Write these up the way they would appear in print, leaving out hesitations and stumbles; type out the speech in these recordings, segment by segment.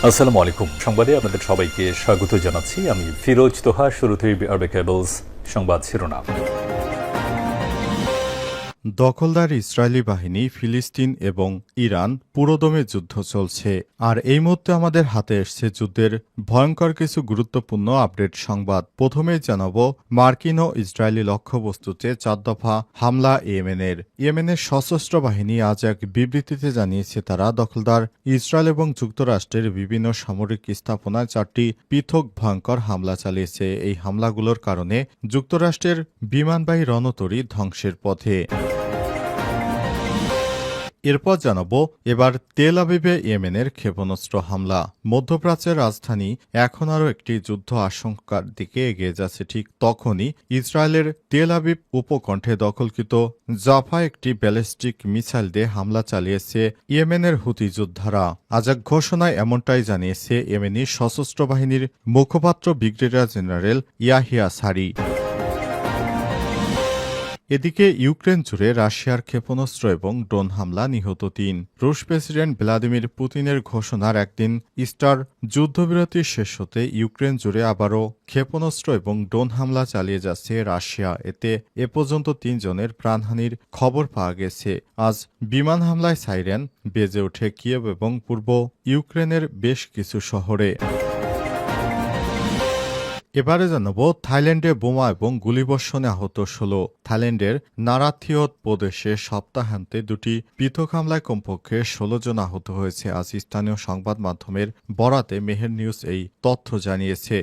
আসসালামু আলাইকুম। সংবাদে আপনাদের সবাইকে স্বাগত জানাচ্ছি। আমি ফিরোজ তোহা। শুরুতেই আরবে কেবলস সংবাদ শিরোনাম। দখলদার ইসরায়েলি বাহিনী, ফিলিস্তিন এবং ইরান পুরোদমে যুদ্ধ চলছে। আর এই মুহূর্তে আমাদের হাতে এসছে যুদ্ধের ভয়ঙ্কর কিছু গুরুত্বপূর্ণ আপডেট সংবাদ। প্রথমেই জানাব মার্কিন ও ইসরায়েলি লক্ষ্যবস্তুতে 4 দফা হামলা ইয়েমেনের সশস্ত্র বাহিনী আজ এক বিবৃতিতে জানিয়েছে তারা দখলদার ইসরায়েল এবং যুক্তরাষ্ট্রের বিভিন্ন সামরিক স্থাপনায় 4টি পৃথক ভয়ঙ্কর হামলা চালিয়েছে। এই হামলাগুলোর কারণে যুক্তরাষ্ট্রের বিমানবাহী রণতরী ধ্বংসের পথে। এরপর জানাব এবার তেল আবিবে ইয়েমেনের ক্ষেপণাস্ত্র হামলা। মধ্যপ্রাচ্যের রাজধানী এখন আরও একটি যুদ্ধ আশঙ্কার দিকে এগিয়ে যাচ্ছে। ঠিক তখনই ইসরায়েলের তেল আবিব উপকণ্ঠে দখলকৃত জাফা একটি ব্যালিস্টিক মিসাইল দিয়ে হামলা চালিয়েছে ইয়েমেনের হুতি যোদ্ধারা। আজ এক ঘোষণায় এমনটাই জানিয়েছে ইয়েমেনি সশস্ত্র বাহিনীর মুখপাত্র ব্রিগেডিয়ার জেনারেল ইয়াহিয়া সারি। এদিকে ইউক্রেন জুড়ে রাশিয়ার ক্ষেপণাস্ত্র এবং ড্রোন হামলা, নিহত 3। রুশ প্রেসিডেন্ট ভ্লাদিমির পুতিনের ঘোষণার একদিন ইস্টার যুদ্ধবিরতি শেষ হতে ইউক্রেন জুড়ে আবারও ক্ষেপণাস্ত্র এবং ড্রোন হামলা চালিয়ে যাচ্ছে রাশিয়া। এতে এ পর্যন্ত 3 জনের প্রাণহানির খবর পাওয়া গেছে। আজ বিমান হামলায় সাইরেন বেজে ওঠে কিয়েভ এবং পূর্ব ইউক্রেনের বেশ কিছু শহরে। এবারে জানাবো থাইল্যান্ডে বোমা এবং গুলিবর্ষণে আহত 16। থাইল্যান্ডের নারাথিয়ত প্রদেশে সপ্তাহান্তে 2টি পৃথক হামলায় কমপক্ষে 16 জন আহত হয়েছে। আজ স্থানীয় সংবাদ মাধ্যমের বরাতে মেহের নিউজ এই তথ্য জানিয়েছে।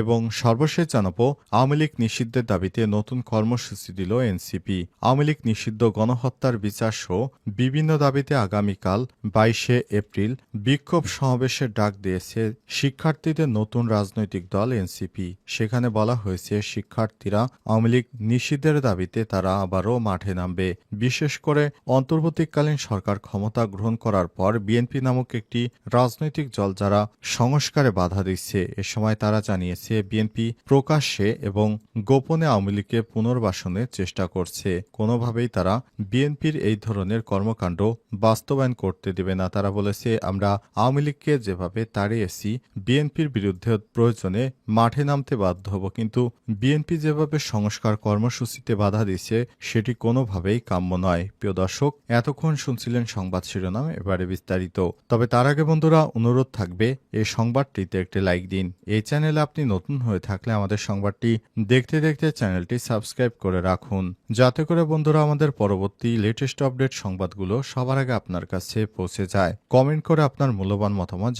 এবং সর্বশেষ জানাবো আওয়ামী লীগ নিষিদ্ধের দাবিতে নতুন কর্মসূচি দিল এনসিপি। আওয়ামী লীগ নিষিদ্ধ, গণহত্যার বিচার সহ বিভিন্ন দাবিতে আগামীকাল 22শে এপ্রিল বিক্ষোভ সমাবেশের ডাক দিয়েছে শিক্ষার্থীদের নতুন রাজনৈতিক দল এনসিপি। সেখানে বলা হয়েছে শিক্ষার্থীরা আওয়ামী লীগ নিষিদ্ধের দাবিতে তারা আবারও মাঠে নামবে। বিশেষ করে অন্তর্বর্তীকালীন সরকার ক্ষমতা গ্রহণ করার পর বিএনপি নামক একটি রাজনৈতিক দল যারা সংস্কারে বাধা দিচ্ছে, এ সময় তারা জানিয়েছে বিএনপি প্রকাশ্যে এবং গোপনে আওয়ামী লীগকে পুনর্বাসনের চেষ্টা করছে। কোনোভাবেই তারা বিএনপির এই ধরনের কর্মকাণ্ড বাস্তবায়ন করতে দেবে না। তারা বলেছে, আমরা আওয়ামী লীগকে যেভাবে তাড়িয়েছি, বিএনপির বিরুদ্ধে প্রয়োজনে মাঠে নামতে বাধ্য হব, কিন্তু বিএনপি যেভাবে সংস্কার কর্মসূচিতে বাধা দিচ্ছে সেটি কোনোভাবেই কাম্য নয়। প্রিয় দর্শক, এতক্ষণ শুনছিলেন সংবাদ শিরোনাম, এবারে বিস্তারিত। তবে তার আগে বন্ধুরা অনুরোধ থাকবে এই সংবাদটিতে একটি লাইক দিন। এই চ্যানেলে আপনি নতুন হয়ে থাকলে আমাদের সংবাদটি দেখতে দেখতে চ্যানেলটি সাবস্ক্রাইব করে রাখুন, যাতে করে বন্ধুরা আমাদের পরবর্তী লেটেস্ট আপডেট সংবাদগুলো সবার আগে আপনার কাছে পৌঁছে যায়। কমেন্ট করে আপনার মূল্যবান মতামত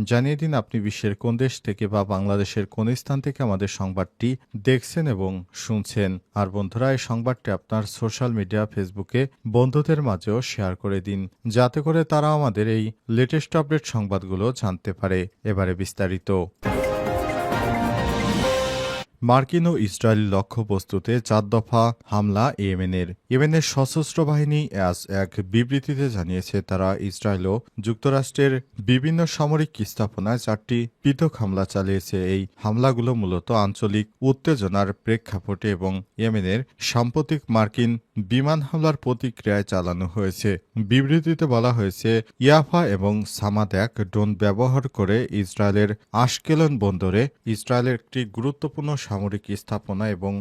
জানিয়ে দিন আপনি বিশ্বের কোন দেশ থেকে বা বাংলাদেশের কোন স্থান থেকে আমাদের সংবাদটি দেখছেন এবং শুনছেন। আর বন্ধুরা, এই সংবাদটি আপনার সোশ্যাল মিডিয়া ফেসবুকে বন্ধুদের মাঝেও শেয়ার করে দিন, যাতে করে তারা আমাদের এই লেটেস্ট আপডেট সংবাদগুলো জানতে পারে। এবারে বিস্তারিত। মার্কিন ও ইসরায়েলি লক্ষ্যবস্তুতে 4 দফা হামলা ইয়েমেনের সশস্ত্র বাহিনী আজ এক বিবৃতিতে জানিয়েছে তারা ইসরায়েল ও যুক্তরাষ্ট্রের বিভিন্ন সামরিক স্থাপনায় 4টি পৃথক হামলা চালিয়েছে। এই হামলাগুলো মূলত আঞ্চলিক উত্তেজনার প্রেক্ষাপটে এবং ইয়েমেনের সাম্প্রতিক মার্কিন বিমান হামলার প্রতিক্রিয়ায় চালানো হয়েছে। বিবৃতিতে বলা হয়েছে, ইয়াফা এবং সামাদ্যাক ড্রোন ব্যবহার করে ইসরায়েলের আশকেলন বন্দরে ইসরায়েলের একটি গুরুত্বপূর্ণ সামরিক স্থাপনা এবং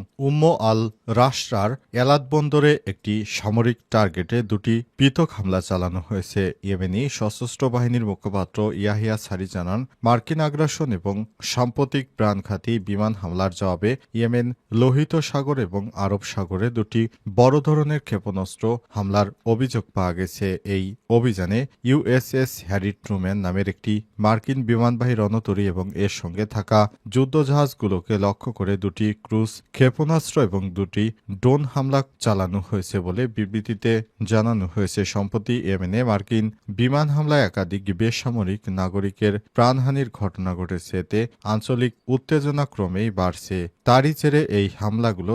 আল রাশরার এলাদ বন্দরে একটি সামরিক টার্গেটে 2টি পৃথক হামলা চালানো হয়েছে। ইয়েমেনি সশস্ত্র বাহিনীর মুখপাত্র ইয়াহিয়া সারি জানান, মার্কিন আগ্রাসন এবং সাম্প্রতিক প্রাণঘাতী বিমান হামলার জবাবে ইয়েমেন লোহিত সাগর এবং আরব সাগরে 2টি বড় ধরনের ক্ষেপণাস্ত্র হামলার অভিযোগ পাওয়া গেছে। এই অভিযানে ইউএসএস হ্যারি ট্রুম্যান নামের একটি মার্কিন বিমানবাহী রণতরী এবং এর সঙ্গে থাকা যুদ্ধজাহাজগুলোকে লক্ষ্য করে 2টি ক্রুজ ক্ষেপণাস্ত্র এবং 2টি ড্রোন হামলা চালানো হয়েছে বলে বিবৃতিতে জানানো হয়েছে। সম্প্রতি ইয়েমেনে মার্কিন বিমান হামলায় একাধিক বেসামরিক নাগরিকের প্রাণহানির ঘটনা ঘটেছে। এতে আঞ্চলিক উত্তেজনা ক্রমেই বাড়ছে। তারই জেরে এই হামলাগুলো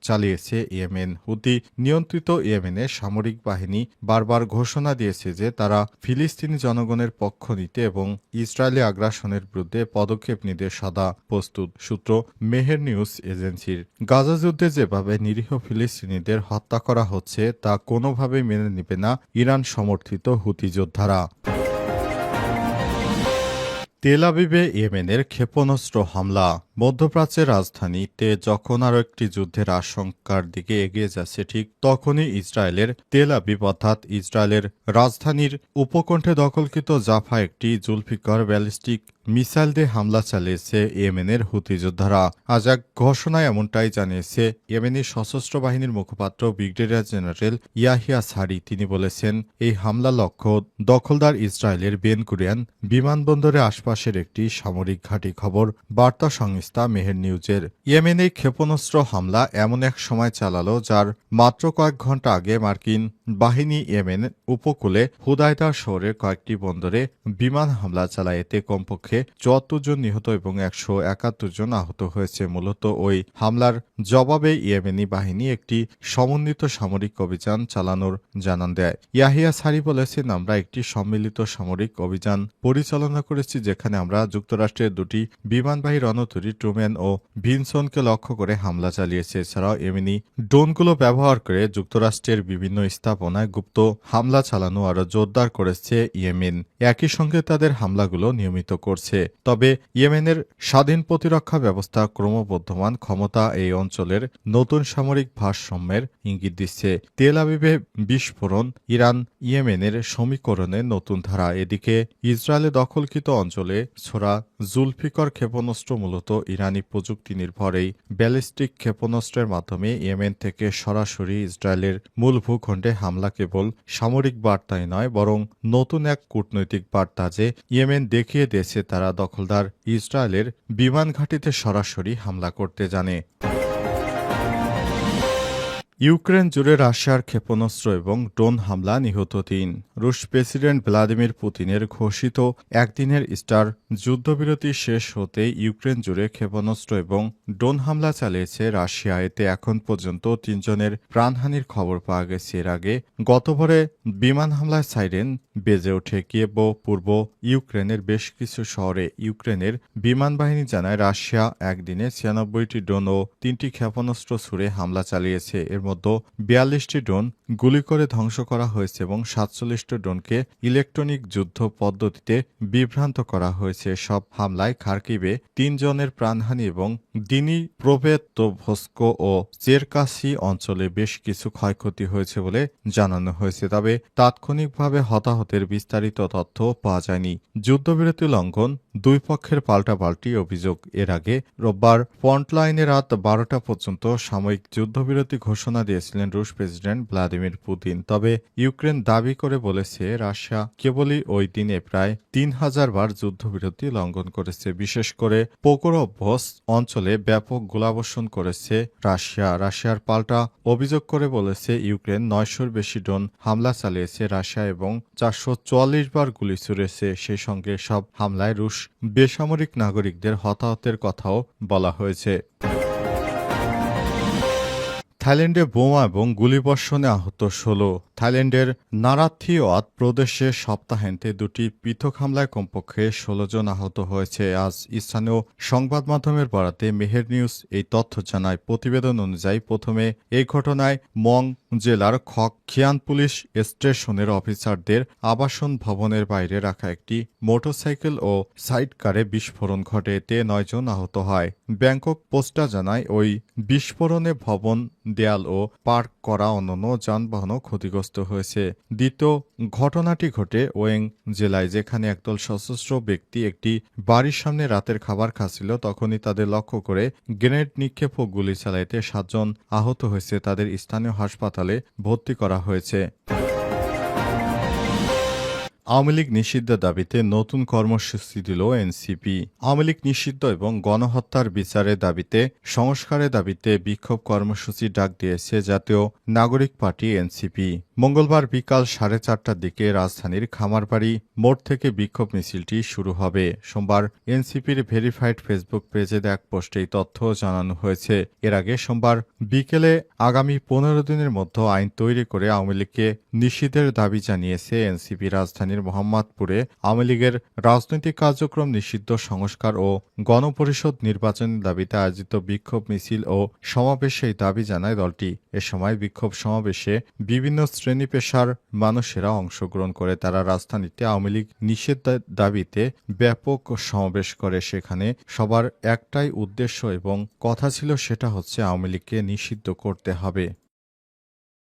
চালিয়েছে ইয়েমেন। হুতি নিয়ন্ত্রিত ইয়েমেনে সামরিক বাহিনী বারবার ঘোষণা দিয়েছে যে তারা ফিলিস্তিনি জনগণের পক্ষ নিতে এবং ইসরায়েলি আগ্রাসনের বিরুদ্ধে পদক্ষেপ নিতে সদা প্রস্তুত। সূত্র মেহের নিউজ এজেন্সির। গাজা যুদ্ধে যেভাবে নিরীহ ফিলিস্তিনিদের হত্যা করা হচ্ছে তা কোনোভাবেই মেনে নেবে না ইরান সমর্থিত হুতি যোদ্ধারা। তেল আবিবে ইয়েমেনের ক্ষেপণাস্ত্র হামলা। মধ্যপ্রাচ্যের রাজধানীতে যখন আরও একটি যুদ্ধের আশঙ্কার দিকে এগিয়ে যাচ্ছে ঠিক তখনই ইসরায়েলের তেল আবিব অর্থাৎ ইসরায়েলের রাজধানীর উপকণ্ঠে দখলকৃত জাফা একটি জুলফিকার ব্যালিস্টিক মিসাইল দিয়ে হামলা চালিয়েছে ইয়েমেনের হুতি যোদ্ধারা। আজ এক ঘোষণায় এমনটাই জানিয়েছে ইয়েমেনি সশস্ত্র বাহিনীর মুখপাত্র ব্রিগেডিয়ার জেনারেল ইয়াহিয়া সারি। তিনি বলেছেন, এই হামলা লক্ষ্য দখলদার ইসরায়েলের বেন গুরিয়ন বিমানবন্দরের আশপাশের একটি সামরিক ঘাঁটি। খবর বার্তা সংস্থা মেহের নিউজের। ইয়েমেনে ক্ষেপণাস্ত্র হামলা এমন এক সময় চালালো যার মাত্র কয়েক ঘণ্টা আগে মার্কিন বাহিনী ইয়েমেন উপকূলে হুদায়দা শহরের কয়েকটি বন্দরে বিমান হামলা চালায়। এতে কমপক্ষে ৭৪ জন নিহত এবং ১৭১ জন আহত হয়েছে। মূলত ওই হামলার জবাবে ইয়েমেনি বাহিনী একটি সমন্বিত সামরিক অভিযান চালানোর জানান দেয়। ইয়াহিয়া সারি বলেছেন, আমরা একটি সম্মিলিত সামরিক অভিযান পরিচালনা করেছি যেখানে আমরা যুক্তরাষ্ট্রের দুটি বিমানবাহী রণতরী ট্রুম্যান ও ভিনসনকে লক্ষ্য করে হামলা চালিয়েছে। এছাড়াও ইয়েমেনি ড্রোনগুলো ব্যবহার করে যুক্তরাষ্ট্রের বিভিন্ন স্থাপনায় গুপ্ত হামলা চালানো আরও জোরদার করেছে ইয়েমেন। একই সঙ্গে তাদের হামলাগুলো নিয়মিত করছে। তবে ইয়েমেনের স্বাধীন প্রতিরক্ষা ব্যবস্থা ক্রমবর্ধমান ক্ষমতা এই অঞ্চলের নতুন সামরিক ভারসাম্যের ইঙ্গিত দিচ্ছে। তেল আবিবে বিস্ফোরণ, ইরান ইয়েমেনের সমীকরণে নতুন ধারা। এদিকে ইসরায়েলে দখলকৃত অঞ্চলে ছোড়া জুলফিকার ক্ষেপণাস্ত্র মূলত ইরানি প্রযুক্তি নির্ভর। এই ব্যালিস্টিক ক্ষেপণাস্ত্রের মাধ্যমে ইয়েমেন থেকে সরাসরি ইসরায়েলের মূল ভূখণ্ডে হামলা কেবল সামরিক বার্তাই নয় বরং নতুন এক কূটনৈতিক বার্তা যে ইয়েমেন দেখিয়ে দিয়েছে তারা দখলদার ইসরায়েলের বিমান ঘাঁটিতে সরাসরি হামলা করতে জানে। ইউক্রেন জুড়ে রাশিয়ার ক্ষেপণাস্ত্র এবং ড্রোন হামলা, নিহত ৩। রুশ প্রেসিডেন্ট ভ্লাদিমির পুতিনের ঘোষিত একদিনের স্টার যুদ্ধবিরতি শেষ হতে ইউক্রেন জুড়ে ক্ষেপণাস্ত্র এবং ড্রোন হামলা চালিয়েছে রাশিয়া। এতে এখন পর্যন্ত ৩ জনের প্রাণহানির খবর পাওয়া গেছে। এর আগে গতভরে বিমান হামলায় সাইরেন বেজে ওঠে কিয়েভ ও পূর্ব ইউক্রেনের বেশ কিছু শহরে। ইউক্রেনের বিমান বাহিনী জানায় রাশিয়া একদিনে ৯৬টি ড্রোন ও ৩টি ক্ষেপণাস্ত্র ছুড়ে হামলা চালিয়েছে। এর মধ্যে ৪২টি ড্রোন গুলি করে ধ্বংস করা হয়েছে এবং ৪৭টি ড্রোনকে ইলেকট্রনিক যুদ্ধ পদ্ধতিতে বিভ্রান্ত করা হয়েছে। সব হামলায় খার্কিভে ৩ জনের প্রাণহানি এবং দিনিপ্রোপেট্রোভস্ক ও চেরকাসি অঞ্চলে বেশ কিছু ক্ষয়ক্ষতি হয়েছে বলে জানানো হয়েছে। তবে তাৎক্ষণিকভাবে হতাহতের বিস্তারিত তথ্য পাওয়া যায়নি। যুদ্ধবিরতি লঙ্ঘন, দুই পক্ষের পাল্টাপাল্টি অভিযোগ। এর আগে রোববার ফ্রন্টলাইনে রাত ১২টা পর্যন্ত সাময়িক যুদ্ধবিরতি ঘোষণা দিয়েছিলেন রুশ প্রেসিডেন্ট ভ্লাদিমির পুতিন। তবে ইউক্রেন দাবি করে বলেছে রাশিয়া কেবলই ওই দিনে প্রায় ৩,০০০ বার যুদ্ধবিরতি লঙ্ঘন করেছে। বিশেষ করে পোকরোভস অঞ্চলে ব্যাপক গোলাবর্ষণ করেছে রাশিয়া। রাশিয়ার পাল্টা অভিযোগ করে বলেছে ইউক্রেন ৯০০-র বেশি ড্রোন হামলা চালিয়েছে রাশিয়া এবং ৪৪৪ বার গুলি ছুড়েছে। সেই সঙ্গে সব হামলায় রুশ বেসামরিক নাগরিকদের হতাহতের কথাও বলা হয়েছে। থাইল্যান্ডে বোমা এবং গুলিবর্ষণে আহত ১৬। থাইল্যান্ডের নারাথিওয়াত প্রদেশে সপ্তাহান্তে দুটি পৃথক হামলায় কমপক্ষে ১৬ জন আহত হয়েছে। আজ স্থানীয় সংবাদ মাধ্যমের বরাতে মেহের নিউজ এই তথ্য জানায়। প্রতিবেদন অনুযায়ী প্রথমে এই ঘটনায় মং জেলার খিয়ান পুলিশ স্টেশনের অফিসারদের আবাসন ভবনের বাইরে রাখা একটি মোটরসাইকেল ও সাইডকারে বিস্ফোরণ ঘটে। এতে ৯ জন আহত হয়। ব্যাংকক পোস্টা জানায় ওই বিস্ফোরণে ভবন, দেয়াল ও পার্ক করা অন্যান্য যানবাহনও ক্ষতিগ্রস্ত হয়েছে। দ্বিতীয় ঘটনাটি ঘটে ওয়েং জেলায়, যেখানে একদল সশস্ত্র ব্যক্তি একটি বাড়ির সামনে রাতের খাবার খাচ্ছিল। তখনই তাদের লক্ষ্য করে গ্রেনেড নিক্ষেপ ও গুলি চালাইতে ৭ জন আহত হয়েছে। তাদের স্থানীয় হাসপাতালে ভর্তি করা হয়েছে। আওয়ামী লীগ নিষিদ্ধের দাবিতে নতুন কর্মসূচি দিল এনসিপি। আওয়ামী লীগ নিষিদ্ধ এবং গণহত্যার বিচারের দাবিতে সংস্কারের দাবিতে বিক্ষোভ কর্মসূচি ডাক দিয়েছে জাতীয় নাগরিক পার্টি এনসিপি। মঙ্গলবার বিকাল 4:30টার দিকে রাজধানীর খামারবাড়ি মোড় থেকে বিক্ষোভ মিছিলটি শুরু হবে। সোমবার এনসিপির ভেরিফাইড ফেসবুক পেজে এক পোস্টে এই তথ্য জানানো হয়েছে। এর আগে সোমবার বিকেলে আগামী 15 দিনের মধ্যে আইন তৈরি করে আওয়ামী লীগকে নিষিদ্ধের দাবি জানিয়েছে এনসিপি। রাজধানীর মোহাম্মদপুরে আওয়ামী লীগের রাজনৈতিক কার্যক্রম নিষিদ্ধ, সংস্কার ও গণপরিষদ নির্বাচনের দাবিতে আয়োজিত বিক্ষোভ মিছিল ও সমাবেশে এই দাবি জানায় দলটি। এ সময় বিক্ষোভ সমাবেশে বিভিন্ন শ্রেণী পেশার মানুষেরা অংশগ্রহণ করে। তারা রাজধানীতে আওয়ামী লীগ নিষেধের দাবিতে ব্যাপক সমাবেশ করে। সেখানে সবার একটাই উদ্দেশ্য এবং কথা ছিল, সেটা হচ্ছে আওয়ামী লীগকে নিষিদ্ধ করতে হবে।